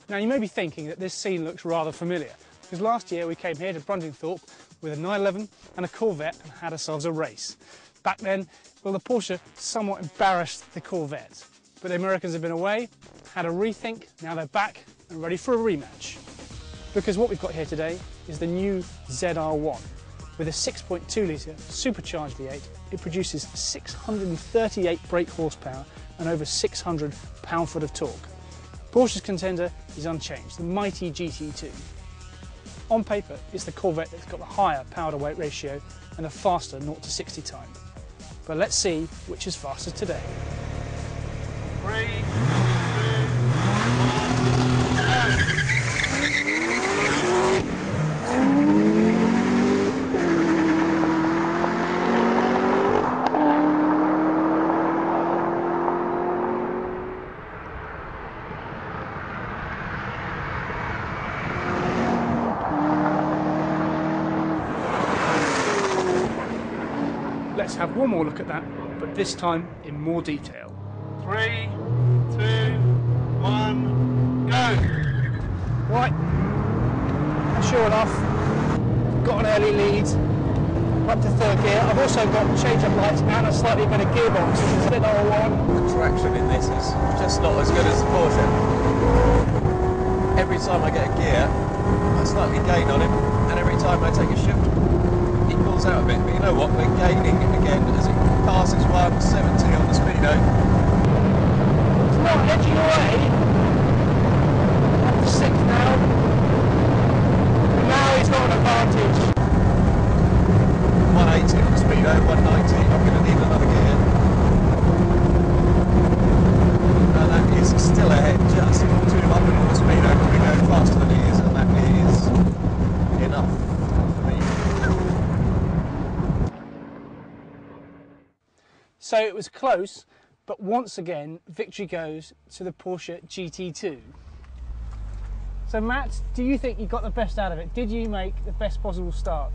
Now you may be thinking that this scene looks rather familiar, because last year we came here to Bruntingthorpe with a 911 and a Corvette and had ourselves a race. Back then, well, the Porsche somewhat embarrassed the Corvette, but the Americans have been away, had a rethink, now they're back and ready for a rematch. Because what we've got here today is the new ZR1. With a 6.2 litre supercharged V8, it produces 638 brake horsepower and over 600 pound-foot of torque. Porsche's contender is unchanged, the mighty GT2. On paper, it's the Corvette that's got the higher power-to-weight ratio and a faster 0 to 60 time. But let's see which is faster today. 3, 2, 1, go! Let's have one more look at that, but this time in more detail. 3, 2, 1, go! Right, sure enough, got an early lead, up to third gear. I've also got change-up lights and a slightly better gearbox, it's a bit ZR1. The traction in this is just not as good as the Porsche. Every time I get a gear, I slightly gain on him, and every time I take a shift, he pulls out a bit. But you know what, we're gaining again as it passes 170 on the speedo. It's not edging away. Up to 6 now. Now he's got an advantage. 180 on the speedo, 190. I'm going to need another gear. And that is still ahead, just 200 on the speedo. Probably going faster than he is, and that is enough for me. So it was close, but once again, victory goes to the Porsche GT2. So Matt, do you think you got the best out of it? Did you make the best possible start?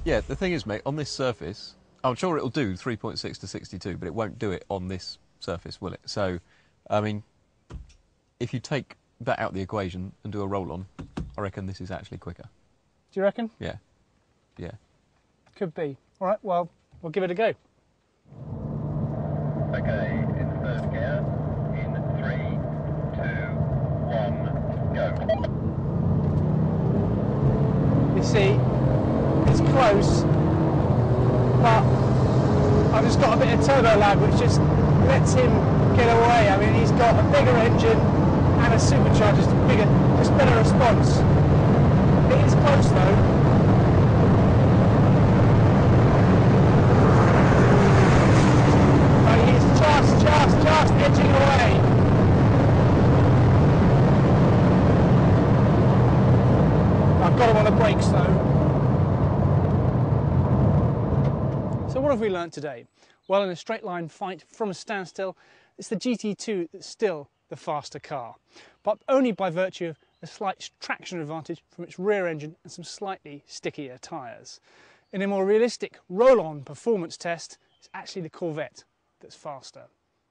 Yeah, the thing is, mate, on this surface, I'm sure it'll do 3.6 to 62, but it won't do it on this surface, will it? So, I mean, if you take that out of the equation and do a roll-on, I reckon this is actually quicker. Do you reckon? Yeah, yeah. Could be. All right, well, we'll give it a go. Okay, in third gear, in 3, 2, 1, go. You see, it's close, but I've just got a bit of turbo lag which just lets him get away. I mean, he's got a bigger engine and a supercharger, just bigger, just better response. It is close though. But he's just edging away. I've got him on the brakes though. So what have we learnt today? Well, in a straight line fight from a standstill, it's the GT2 that's still the faster car, but only by virtue of a slight traction advantage from its rear engine and some slightly stickier tyres. In a more realistic roll-on performance test, it's actually the Corvette that's faster.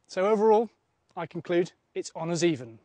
So overall, I conclude it's honours even.